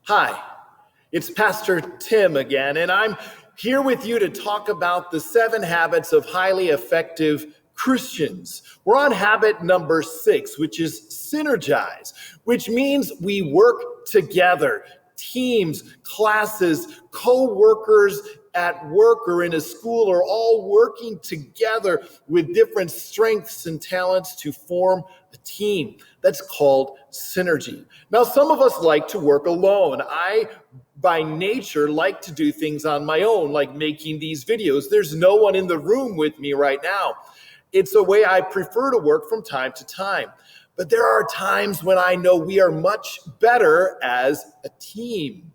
Hi, it's Pastor Tim again, and I'm here with you to talk about the 7 habits of highly effective Christians. We're on habit number 6, which is Synergize, which means we work together. Teams, classes, co-workers at work or in a school are all working together with different strengths and talents to form a team. That's called synergy. Now, some of us like to work alone. I, by nature, like to do things on my own, like making these videos. There's no one in the room with me right now. It's a way I prefer to work from time to time. But there are times when I know we are much better as a team.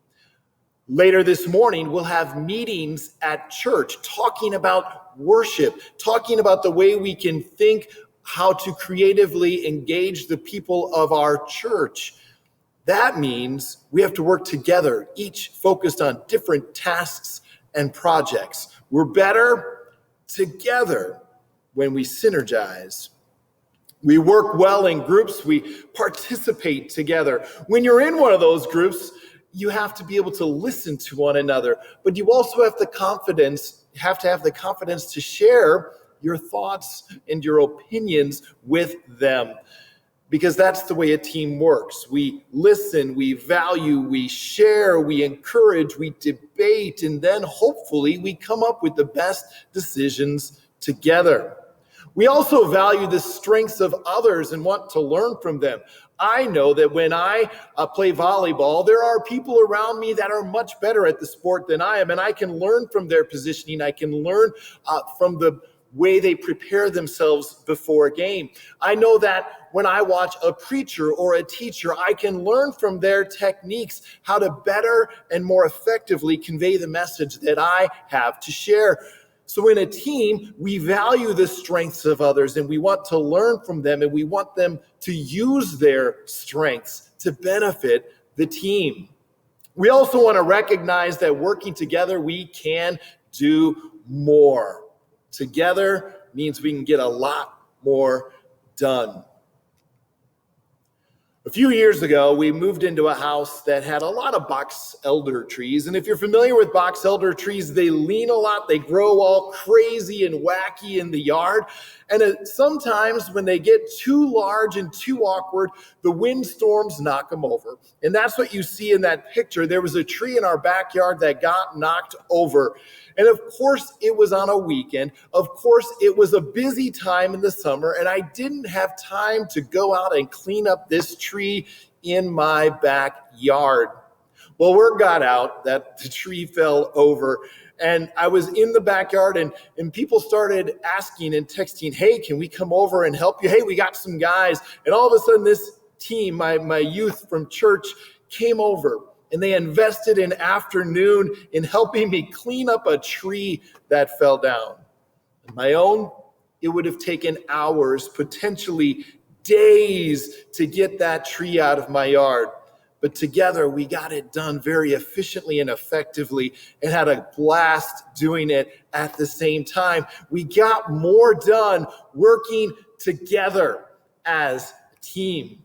Later this morning, we'll have meetings at church talking about worship, talking about the way we can think how to creatively engage the people of our church. That means we have to work together, each focused on different tasks and projects. We're better together when we synergize. We work well in groups. We participate together. When you're in one of those groups, you have to be able to listen to one another, but you also have to have the confidence to share your thoughts and your opinions with them, because that's the way a team works. We listen, we value, we share, we encourage, we debate, and then hopefully we come up with the best decisions together. We also value the strengths of others and want to learn from them. I know that when I play volleyball, there are people around me that are much better at the sport than I am, and I can learn from their positioning. I can learn from the way they prepare themselves before a game. I know that when I watch a preacher or a teacher, I can learn from their techniques how to better and more effectively convey the message that I have to share. So in a team, we value the strengths of others and we want to learn from them and we want them to use their strengths to benefit the team. We also want to recognize that working together, we can do more. Together means we can get a lot more done. A few years ago, we moved into a house that had a lot of box elder trees. And if you're familiar with box elder trees, they lean a lot. They grow all crazy and wacky in the yard. And sometimes when they get too large and too awkward, the windstorms knock them over. And that's what you see in that picture. There was a tree in our backyard that got knocked over. And of course, it was on a weekend. Of course, it was a busy time in the summer, and I didn't have time to go out and clean up this tree in my backyard. Well, word got out that the tree fell over, and I was in the backyard, and people started asking and texting, hey, can we come over and help you? Hey, we got some guys. And all of a sudden, this team, my youth from church, came over. And they invested an afternoon in helping me clean up a tree that fell down. On my own, it would have taken hours, potentially days, to get that tree out of my yard. But together, we got it done very efficiently and effectively and had a blast doing it at the same time. We got more done working together as a team.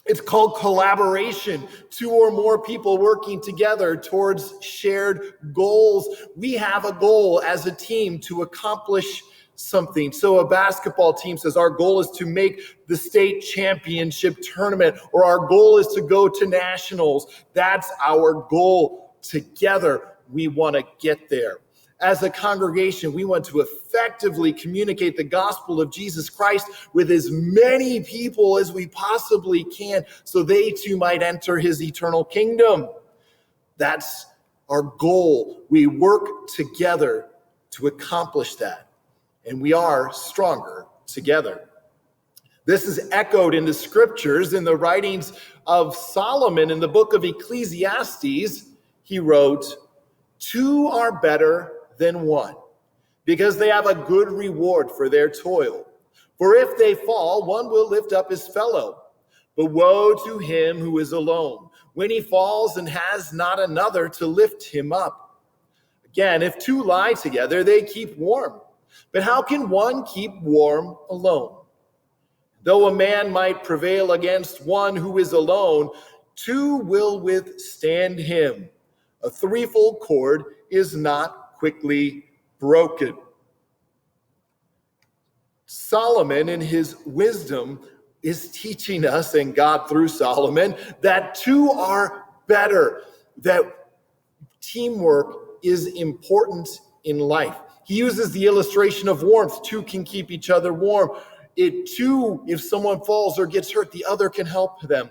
It's called collaboration, 2 or more people working together towards shared goals. We have a goal as a team to accomplish something. So a basketball team says our goal is to make the state championship tournament, or our goal is to go to nationals. That's our goal. Together, we want to get there. As a congregation, we want to effectively communicate the gospel of Jesus Christ with as many people as we possibly can so they too might enter his eternal kingdom. That's our goal. We work together to accomplish that, and we are stronger together. This is echoed in the scriptures in the writings of Solomon in the book of Ecclesiastes. He wrote, 2 are better than 1, because they have a good reward for their toil. For if they fall, one will lift up his fellow. But woe to him who is alone, when he falls and has not another to lift him up. Again, if 2 lie together, they keep warm. But how can one keep warm alone? Though a man might prevail against one who is alone, Two will withstand him. A threefold cord is not quickly broken. Solomon, in his wisdom, is teaching us, and God through Solomon, that two are better, that teamwork is important in life. He uses the illustration of warmth. Two can keep each other warm. If someone falls or gets hurt, the other can help them.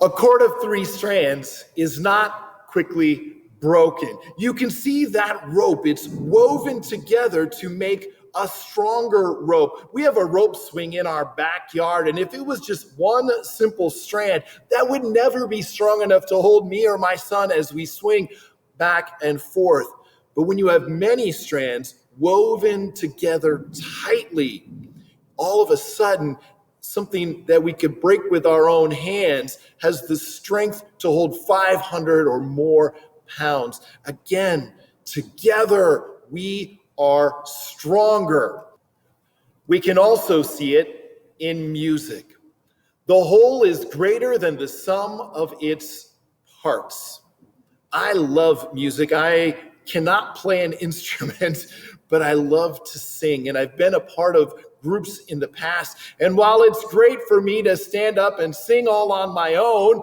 A cord of three strands is not quickly broken. You can see that rope. It's woven together to make a stronger rope. We have a rope swing in our backyard, and if it was just one simple strand, that would never be strong enough to hold me or my son as we swing back and forth. But when you have many strands woven together tightly, all of a sudden, something that we could break with our own hands has the strength to hold 500 or more pounds. Again, together we are stronger. We can also see it in music. The whole is greater than the sum of its parts. I love music. I cannot play an instrument, but I love to sing, and I've been a part of groups in the past. And while it's great for me to stand up and sing all on my own,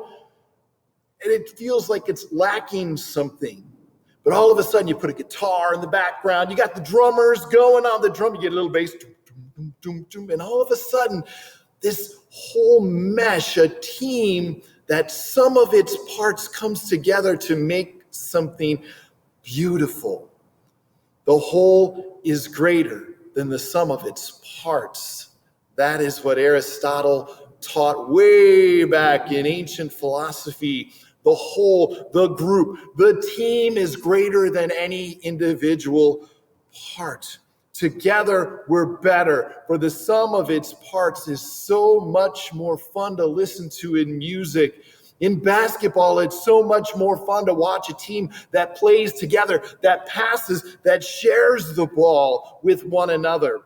and it feels like it's lacking something. But all of a sudden you put a guitar in the background, you got the drummers going on the drum, you get a little bass, and all of a sudden this whole mesh, a team that some of its parts comes together to make something beautiful. The whole is greater than the sum of its parts. That is what Aristotle taught way back in ancient philosophy. The whole, the group, the team is greater than any individual part. Together, we're better, for the sum of its parts is so much more fun to listen to in music. In basketball, it's so much more fun to watch a team that plays together, that passes, that shares the ball with one another.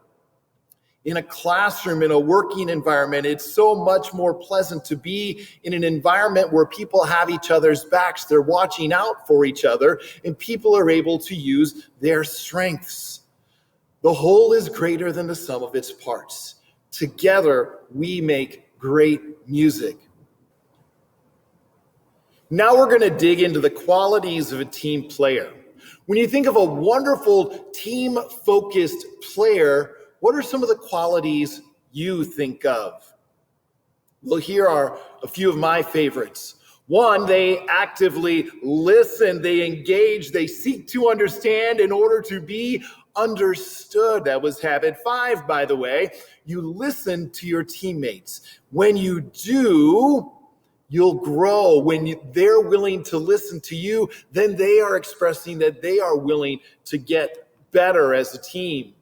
In a classroom, in a working environment, it's so much more pleasant to be in an environment where people have each other's backs. They're watching out for each other, and people are able to use their strengths. The whole is greater than the sum of its parts. Together, we make great music. Now we're going to dig into the qualities of a team player. When you think of a wonderful team-focused player, what are some of the qualities you think of? Well, here are a few of my favorites. One, they actively listen, they engage, they seek to understand in order to be understood. That was habit 5, by the way. You listen to your teammates. When you do, you'll grow. When they're willing to listen to you, then they are expressing that they are willing to get better as a team.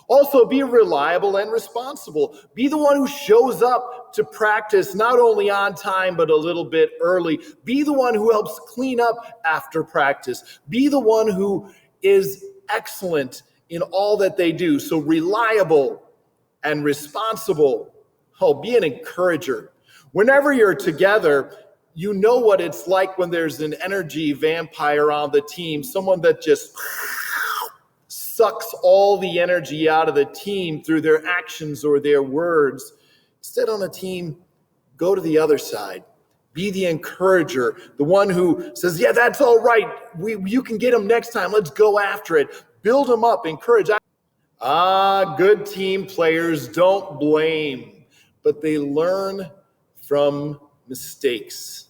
Also, be reliable and responsible. Be the one who shows up to practice not only on time, but a little bit early. Be the one who helps clean up after practice. Be the one who is excellent in all that they do. So reliable and responsible. Oh, be an encourager. Whenever you're together, you know what it's like when there's an energy vampire on the team, someone that just sucks all the energy out of the team through their actions or their words. Instead, on a team, go to the other side. Be the encourager, the one who says, yeah, that's all right. You can get them next time. Let's go after it. Build them up, encourage. Good team players don't blame, but they learn from mistakes.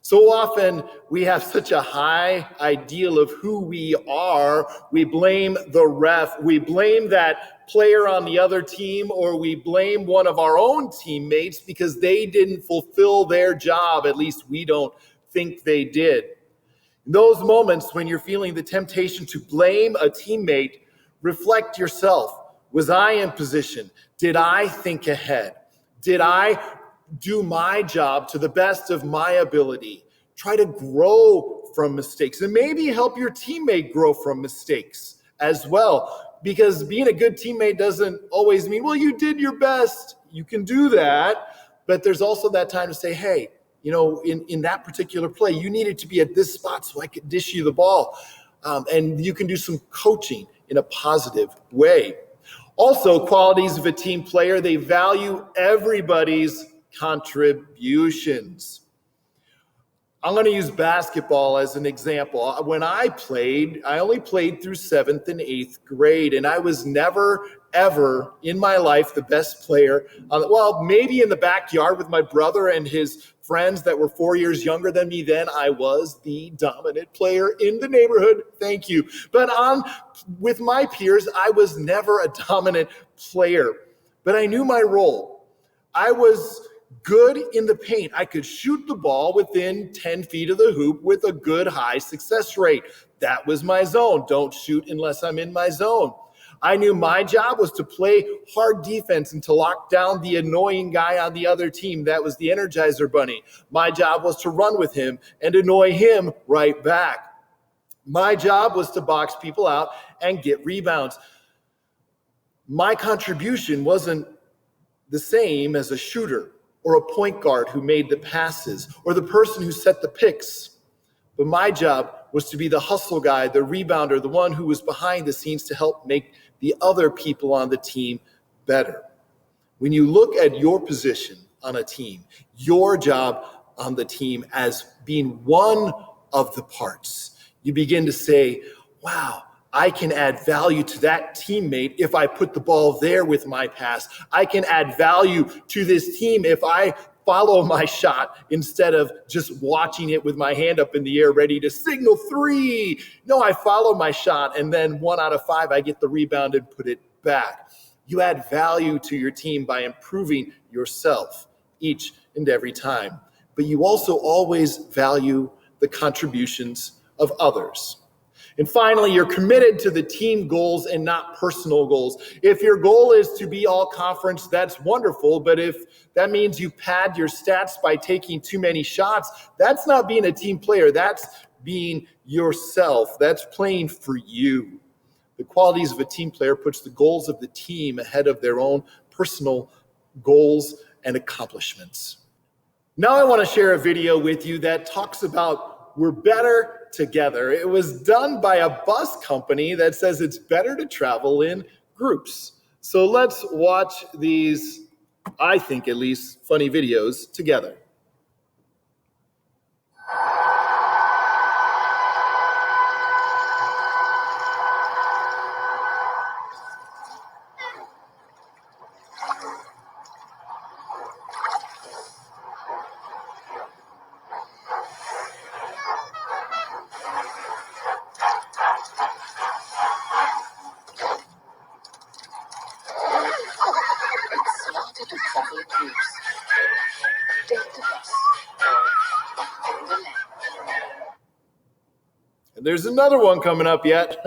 So often we have such a high ideal of who we are. We blame the ref. We blame that player on the other team, or we blame one of our own teammates because they didn't fulfill their job. At least we don't think they did. In those moments when you're feeling the temptation to blame a teammate, reflect yourself. Was I in position? Did I think ahead? Did I do my job to the best of my ability? Try to grow from mistakes and maybe help your teammate grow from mistakes as well. Because being a good teammate doesn't always mean, well, you did your best. You can do that. But there's also that time to say, hey, in that particular play, you needed to be at this spot so I could dish you the ball. And you can do some coaching in a positive way. Also, qualities of a team player, they value everybody's contributions. I'm going to use basketball as an example. When I only played through 7th and 8th grade, and I was never, ever in my life the best player. Well, maybe in the backyard with my brother and his friends that were 4 years younger than me then, I was the dominant player in the neighborhood. Thank you. But with my peers, I was never a dominant player. But I knew my role. I was good in the paint. I could shoot the ball within 10 feet of the hoop with a good high success rate. That was my zone. Don't shoot unless I'm in my zone. I knew my job was to play hard defense and to lock down the annoying guy on the other team. That was the Energizer Bunny. My job was to run with him and annoy him right back. My job was to box people out and get rebounds. My contribution wasn't the same as a shooter or a point guard who made the passes or the person who set the picks. But my job was to be the hustle guy, the rebounder, the one who was behind the scenes to help make the other people on the team better. When you look at your position on a team, your job on the team as being one of the parts, you begin to say, wow, I can add value to that teammate if I put the ball there with my pass. I can add value to this team if I follow my shot instead of just watching it with my hand up in the air ready to signal 3. No, I follow my shot, and then 1 out of 5, I get the rebound and put it back. You add value to your team by improving yourself each and every time. But you also always value the contributions of others. And finally, you're committed to the team goals and not personal goals. If your goal is to be all conference, that's wonderful. But if that means you pad your stats by taking too many shots, that's not being a team player. That's being yourself. That's playing for you. The qualities of a team player puts the goals of the team ahead of their own personal goals and accomplishments. Now I want to share a video with you that talks about we're better together. It was done by a bus company that says it's better to travel in groups. So let's watch these, I think at least, funny videos together. To travel in groups. Take the bus. The land. And there's another one coming up yet.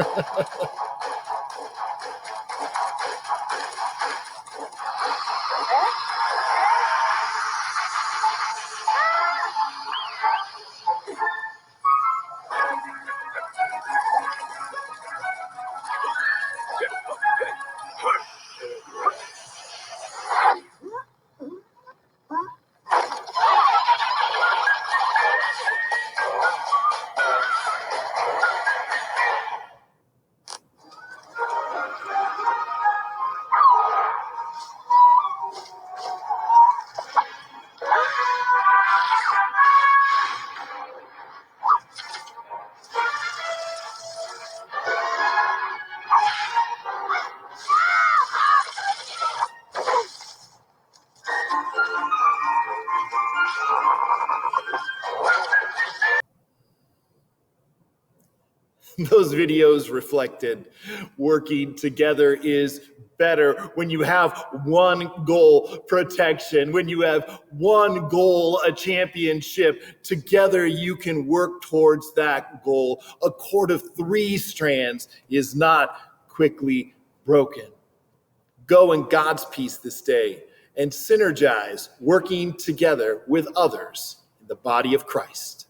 Those videos reflected working together is better when you have one goal, protection, when you have one goal, a championship. Together you can work towards that goal. A cord of 3 strands is not quickly broken. Go in God's peace this day and synergize, working together with others in the body of Christ.